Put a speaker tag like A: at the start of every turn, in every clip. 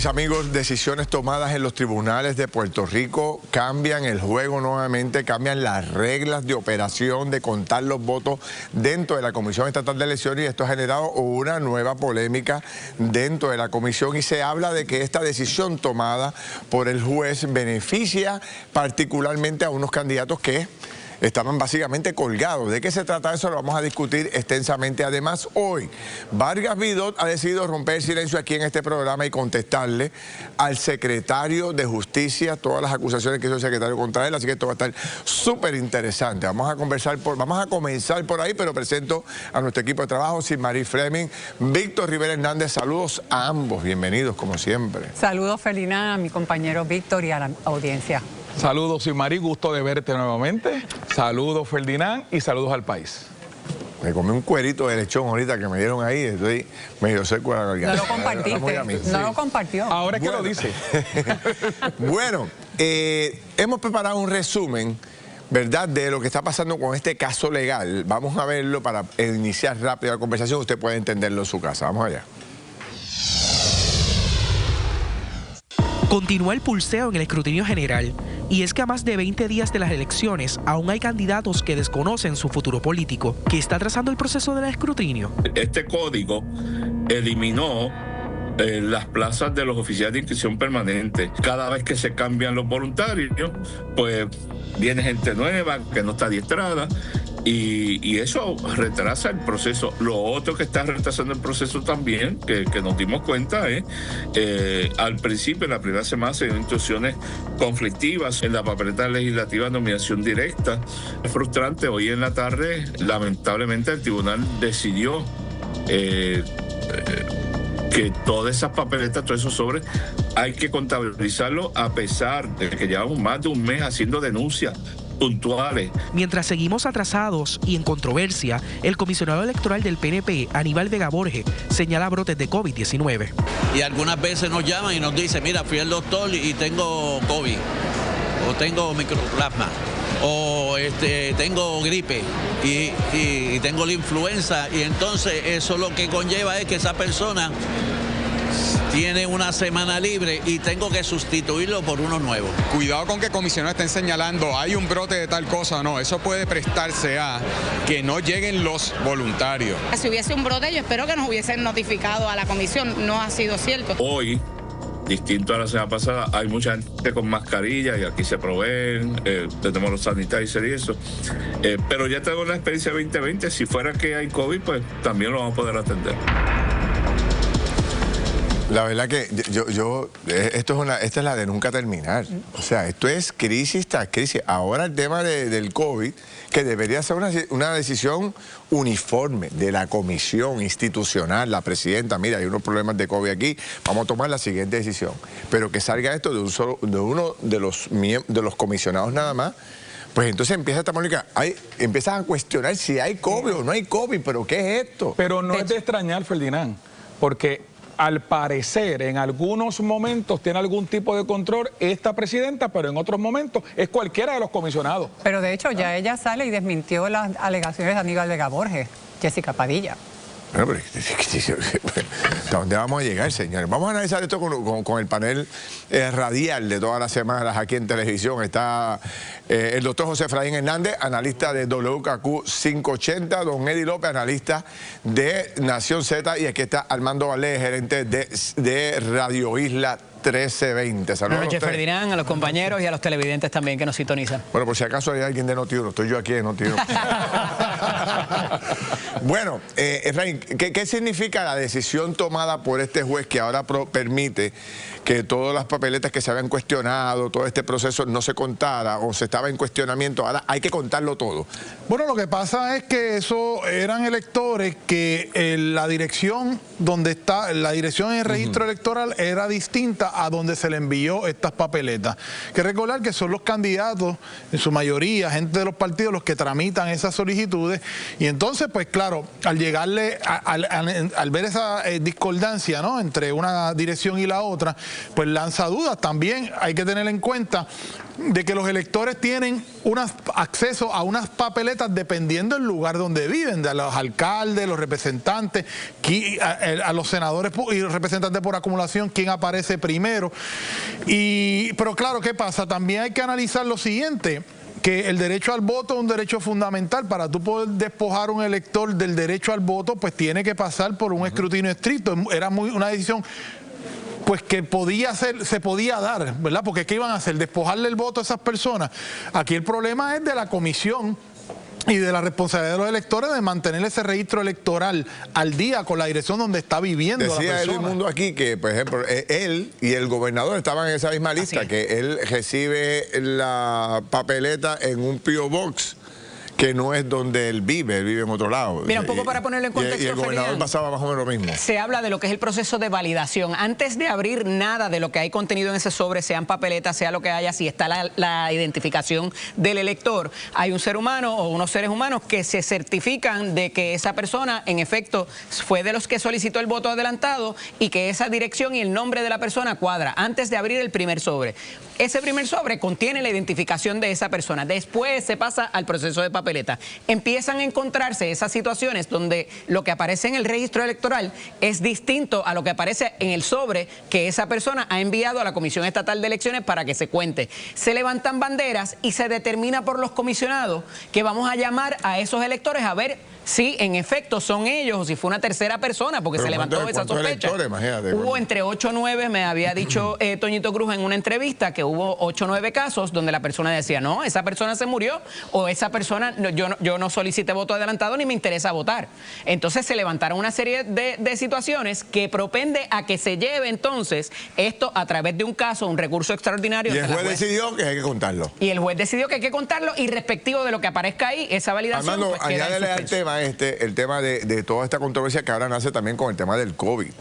A: mis amigos, decisiones tomadas en los tribunales de Puerto Rico cambian el juego nuevamente, cambian las reglas de operación de contar los votos dentro de la Comisión Estatal de Elecciones, y esto ha generado una nueva polémica dentro de la comisión, y se habla de que esta decisión tomada por el juez beneficia particularmente a unos candidatos que estaban básicamente colgados. ¿De qué se trata eso? Lo vamos a discutir extensamente. Además, hoy, Vargas Vidot ha decidido romper el silencio aquí en este programa y contestarle al secretario de Justicia todas las acusaciones que hizo el secretario contra él, así que esto va a estar súper interesante. Vamos a comenzar por ahí, pero presento a nuestro equipo de trabajo, Silmarí Fleming, Víctor Rivera Hernández. Saludos a ambos, bienvenidos como siempre.
B: Saludos, Felina, a mi compañero Víctor y a la audiencia.
C: Saludos, Silmarí, gusto de verte nuevamente. Saludos, Ferdinand, y saludos al país.
A: Me comí un cuerito de lechón ahorita que me dieron ahí, estoy medio seco de la garganta.
B: No lo compartiste, no lo compartió.
C: Ahora es que lo dice.
A: Bueno, hemos preparado un resumen, ¿verdad?, de lo que está pasando con este caso legal. Vamos a verlo para iniciar rápido la conversación. Usted puede entenderlo en su casa. Vamos allá.
D: Continúa el pulseo en el escrutinio general, y es que a más de 20 días de las elecciones aún hay candidatos que desconocen su futuro político. ¿Qué está trazando el proceso del escrutinio?
E: Este código eliminó las plazas de los oficiales de inscripción permanente. Cada vez que se cambian los voluntarios, pues viene gente nueva que no está adiestrada, y eso retrasa el proceso. Lo otro que está retrasando el proceso también, que nos dimos cuenta, es al principio, en la primera semana, se dieron instrucciones conflictivas en la papeleta legislativa de nominación directa. Es frustrante. Hoy en la tarde, lamentablemente, el tribunal decidió que todas esas papeletas, todos esos sobres, hay que contabilizarlo, a pesar de que llevamos más de un mes haciendo denuncias puntuales.
D: Mientras seguimos atrasados y en controversia, el comisionado electoral del PNP, Aníbal Vega Borges, señala brotes de COVID-19.
F: Y algunas veces nos llaman y nos dicen, mira, fui al doctor y tengo COVID, o tengo microplasma, o tengo gripe y tengo la influenza, y entonces eso lo que conlleva es que esa persona tiene una semana libre y tengo que sustituirlo por uno nuevo.
G: Cuidado con que comisionados estén señalando hay un brote de tal cosa, no, eso puede prestarse a que no lleguen los voluntarios.
H: Si hubiese un brote, yo espero que nos hubiesen notificado a la comisión, no ha sido cierto.
E: Hoy, distinto a la semana pasada, hay mucha gente con mascarilla y aquí se proveen, tenemos los sanitizers y eso, pero ya tengo la experiencia 2020, si fuera que hay COVID, pues también lo vamos a poder atender.
A: La verdad que esta es la de nunca terminar. O sea, esto es crisis tras crisis. Ahora el tema del COVID, que debería ser una decisión uniforme de la comisión institucional, la presidenta, mira, hay unos problemas de COVID aquí, vamos a tomar la siguiente decisión. Pero que salga esto de uno de los comisionados nada más, pues entonces empieza esta política, empiezas a cuestionar si hay COVID o no hay COVID, pero ¿qué es esto?
C: Pero no es de extrañar, Ferdinand, porque al parecer, en algunos momentos tiene algún tipo de control esta presidenta, pero en otros momentos es cualquiera de los comisionados.
B: Pero de hecho ya ella sale y desmintió las alegaciones de Aníbal Vega Borges, Jessica Padilla.
A: Bueno, pero ¿a dónde vamos a llegar, señores? Vamos a analizar esto con el panel radial de todas las semanas aquí en televisión. Está el doctor José Efraín Hernández, analista de WKQ 580, don Eddie López, analista de Nación Z, y aquí está Armando Valés, gerente de Radio Isla 1320. Saludos.
I: Buenas noches, Ferdinand, a los compañeros y a los televidentes también que nos sintonizan.
A: Bueno, por si acaso hay alguien de Noti1, estoy yo aquí de Noti1. Bueno, Efraín, ¿qué significa la decisión tomada por este juez que ahora permite que todas las papeletas que se habían cuestionado, todo este proceso no se contara o se estaba en cuestionamiento, ahora hay que contarlo todo?
J: Bueno, lo que pasa es que eso eran electores que la dirección donde está, la dirección en el registro electoral era distinta a donde se le envió estas papeletas. Hay que recordar que son los candidatos, en su mayoría, gente de los partidos, los que tramitan esas solicitudes, y entonces entonces, pues claro, al llegarle, al ver esa discordancia, ¿no?, entre una dirección y la otra, pues lanza dudas. También hay que tener en cuenta de que los electores tienen acceso a unas papeletas dependiendo del lugar donde viven, de los alcaldes, los representantes, a los senadores y los representantes por acumulación, quién aparece primero. Pero claro, ¿qué pasa? También hay que analizar lo siguiente, que el derecho al voto es un derecho fundamental. Para tú poder despojar a un elector del derecho al voto, pues tiene que pasar por un escrutinio estricto. Era una decisión pues que se podía dar, ¿verdad? Porque ¿qué iban a hacer? ¿Despojarle el voto a esas personas? Aquí el problema es de la comisión y de la responsabilidad de los electores de mantener ese registro electoral al día con la dirección donde está viviendo la persona.
A: Decía Edwin Mundo aquí que, por ejemplo, él y el gobernador estaban en esa misma lista, que él recibe la papeleta en un P.O. Box que no es donde él vive en otro lado.
I: Mira, un poco para ponerlo en contexto,
A: y el gobernador pasaba más o menos lo mismo.
I: Se habla de lo que es el proceso de validación. Antes de abrir nada de lo que hay contenido en ese sobre, sean papeletas, sea lo que haya, si está la identificación del elector, hay un ser humano o unos seres humanos que se certifican de que esa persona, en efecto, fue de los que solicitó el voto adelantado y que esa dirección y el nombre de la persona cuadra antes de abrir el primer sobre. Ese primer sobre contiene la identificación de esa persona. Después se pasa al proceso de papeleta. Empiezan a encontrarse esas situaciones donde lo que aparece en el registro electoral es distinto a lo que aparece en el sobre que esa persona ha enviado a la Comisión Estatal de Elecciones para que se cuente. Se levantan banderas y se determina por los comisionados que vamos a llamar a esos electores a ver si en efecto son ellos o si fue una tercera persona, porque se levantó esa sospecha. Hubo entre 8 o 9, me había dicho Toñito Cruz en una entrevista, que hubo 8 o 9 casos donde la persona decía, no, esa persona se murió, o esa persona, yo no solicité voto adelantado ni me interesa votar. Entonces se levantaron una serie de situaciones que propende a que se lleve entonces esto a través de un caso, un recurso extraordinario.
A: Y el juez decidió que hay que contarlo.
I: Y el juez decidió que hay que contarlo y respectivo de lo que aparezca ahí, esa validación.
A: Armando,
I: pues, queda
A: añádele al tema el tema de toda esta controversia que ahora nace también con el tema del COVID.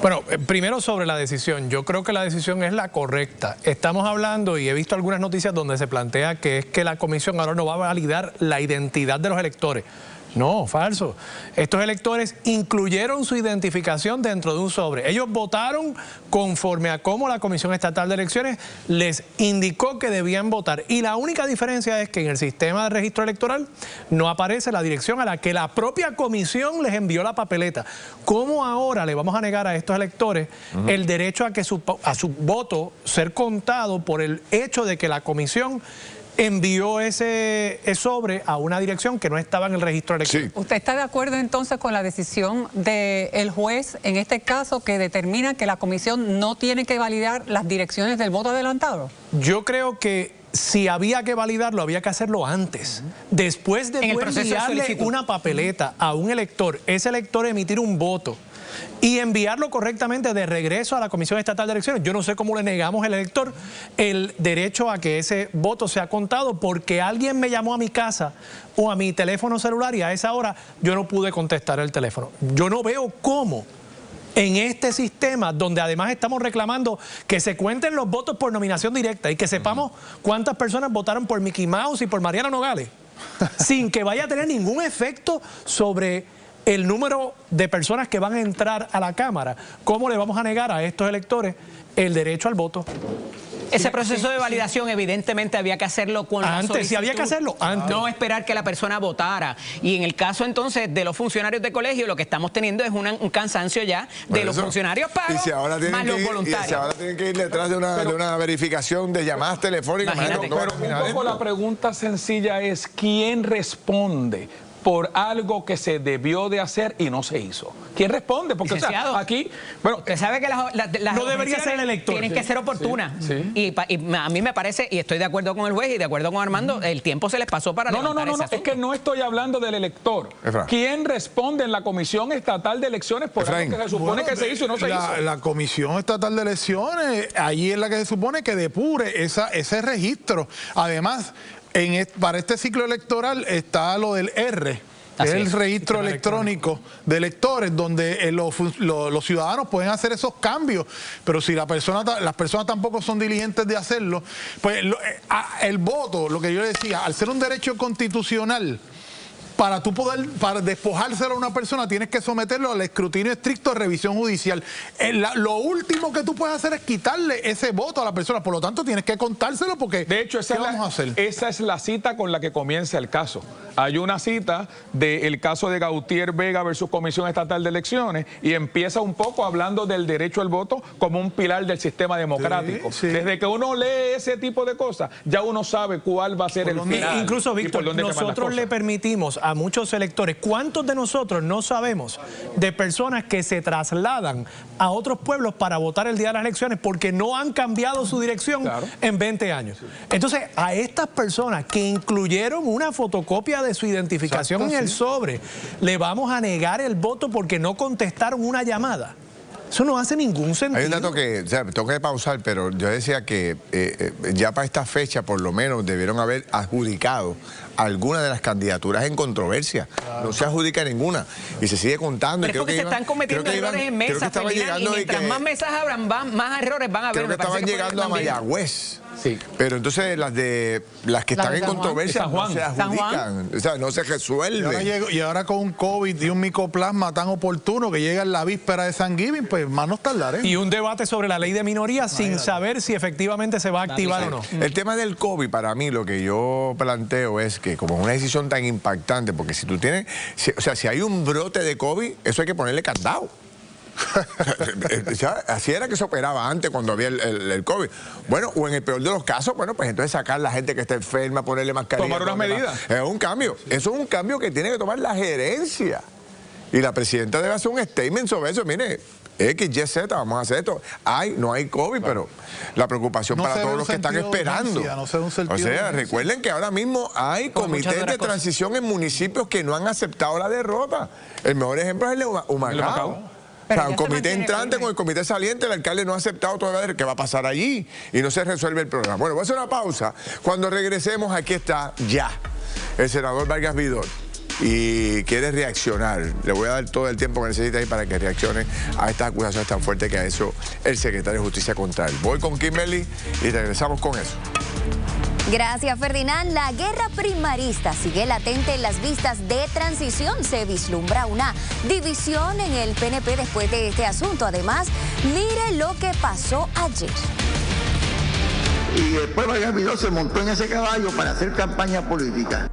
K: Bueno, primero sobre la decisión. Yo creo que la decisión es la correcta. Estamos hablando, y he visto algunas noticias donde se plantea que es que la comisión ahora no va a validar la identidad de los electores. No, falso. Estos electores incluyeron su identificación dentro de un sobre. Ellos votaron conforme a cómo la Comisión Estatal de Elecciones les indicó que debían votar. Y la única diferencia es que en el sistema de registro electoral no aparece la dirección a la que la propia comisión les envió la papeleta. ¿Cómo ahora le vamos a negar a estos electores el derecho a que su voto ser contado por el hecho de que la comisión envió ese sobre a una dirección que no estaba en el registro electoral?
B: Sí. ¿Usted está de acuerdo entonces con la decisión del juez en este caso que determina que la comisión no tiene que validar las direcciones del voto adelantado?
K: Yo creo que si había que validarlo, había que hacerlo antes. Después de enviarle una papeleta a un elector, ese elector emitir un voto y enviarlo correctamente de regreso a la Comisión Estatal de Elecciones. Yo no sé cómo le negamos al elector el derecho a que ese voto sea contado porque alguien me llamó a mi casa o a mi teléfono celular y a esa hora yo no pude contestar el teléfono. Yo no veo cómo en este sistema, donde además estamos reclamando que se cuenten los votos por nominación directa y que sepamos cuántas personas votaron por Mickey Mouse y por Mariana Nogales, sin que vaya a tener ningún efecto sobre el número de personas que van a entrar a la Cámara. ¿Cómo le vamos a negar a estos electores el derecho al voto?
I: Ese proceso de validación evidentemente había que hacerlo con la solicitud.
K: Si había que hacerlo antes.
I: No esperar que la persona votara. Y en el caso entonces de los funcionarios de colegio, lo que estamos teniendo es un cansancio ya de los funcionarios pagos más los voluntarios.
A: Y si ahora tienen que ir detrás de una verificación de llamadas telefónicas.
C: Pero un poco la pregunta sencilla es, ¿quién responde por algo que se debió de hacer y no se hizo? ¿Quién responde? Porque aquí, bueno,
I: usted sabe que las
K: no debería ser el elector.
I: Tienen que ser oportunas. Y a mí me parece, y estoy de acuerdo con el juez y de acuerdo con Armando, el tiempo se les pasó para levantar ese asunto.
C: Es que no estoy hablando del elector. ¿Quién responde en la Comisión Estatal de Elecciones por algo que se supone que se hizo y no se hizo?
J: La Comisión Estatal de Elecciones, ahí es la que se supone que depure ese registro. Además, para este ciclo electoral está lo del R, que es el registro electrónico de electores, donde los ciudadanos pueden hacer esos cambios, pero si las personas tampoco son diligentes de hacerlo, pues el voto, lo que yo decía, al ser un derecho constitucional, para tú poder, para despojárselo a una persona, tienes que someterlo al escrutinio estricto de revisión judicial. Lo último que tú puedes hacer es quitarle ese voto a la persona, por lo tanto tienes que contárselo porque
C: de hecho esa es la cita con la que comienza el caso. Hay una cita del caso de Gautier Vega versus Comisión Estatal de Elecciones y empieza un poco hablando del derecho al voto como un pilar del sistema democrático. Sí. Desde que uno lee ese tipo de cosas, ya uno sabe cuál va a ser el final.
K: Incluso, Víctor, nosotros le permitimos a muchos electores, ¿cuántos de nosotros no sabemos de personas que se trasladan a otros pueblos para votar el día de las elecciones porque no han cambiado su dirección en 20 años? Entonces, a estas personas que incluyeron una fotocopia de su identificación en el sobre, le vamos a negar el voto porque no contestaron una llamada. Eso no hace ningún sentido.
A: Hay un dato que, tengo que pausar, pero yo decía que ya para esta fecha por lo menos debieron haber adjudicado alguna de las candidaturas en controversia. No se adjudica ninguna y se sigue contando.
I: Pero es porque se están cometiendo errores en mesa, Ferdinand, y mientras más mesas abran, más errores van a haber.
A: Creo que estaban llegando a Mayagüez. Sí. Pero entonces las que están en controversia no se adjudican, o sea, no se resuelven.
J: Y ahora con un COVID y un micoplasma tan oportuno que llega en la víspera de San Giving, pues más nos tardaremos.
K: Y un debate sobre la ley de minoría sin saber si efectivamente se va a activar o no.
A: El tema del COVID, para mí, lo que yo planteo es que como una decisión tan impactante, porque si tú tienes, si hay un brote de COVID, eso hay que ponerle candado. Así era que se operaba antes cuando había el COVID. Bueno, o en el peor de los casos, bueno, pues entonces sacar a la gente que está enferma, ponerle mascarilla.
C: Tomar unas medidas.
A: Es un cambio. Eso es un cambio que tiene que tomar la gerencia. Y la presidenta debe hacer un statement sobre eso. Mire, X, Y, Z, vamos a hacer esto. No hay COVID, pero la preocupación para todos los que están esperando. O sea, recuerden que ahora mismo hay comités de transición en municipios que no han aceptado la derrota. El mejor ejemplo es el de Humacao. O sea, un comité entrante con el comité saliente, el alcalde no ha aceptado todavía qué va a pasar allí y no se resuelve el programa. Bueno, voy a hacer una pausa. Cuando regresemos, aquí está ya el senador Vargas Vidot y quiere reaccionar. Le voy a dar todo el tiempo que necesita ahí para que reaccione a estas acusaciones tan fuertes que ha hecho el secretario de Justicia contra él. Voy con Kimberly y regresamos con eso.
L: Gracias, Ferdinand. La guerra primarista sigue latente en las vistas de transición. Se vislumbra una división en el PNP después de este asunto. Además, mire lo que pasó ayer.
M: Y después Vargas Vidot se montó en ese caballo para hacer campaña política.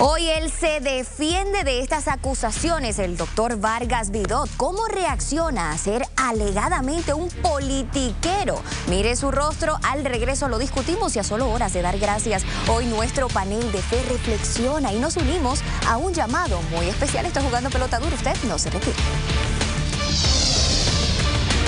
L: Hoy él se defiende de estas acusaciones, el doctor Vargas Vidot. ¿Cómo reacciona a ser alegadamente un politiquero? Mire su rostro, al regreso lo discutimos y a solo horas de dar gracias. Hoy nuestro panel de fe reflexiona y nos unimos a un llamado muy especial. Está jugando pelota dura, usted no se retire.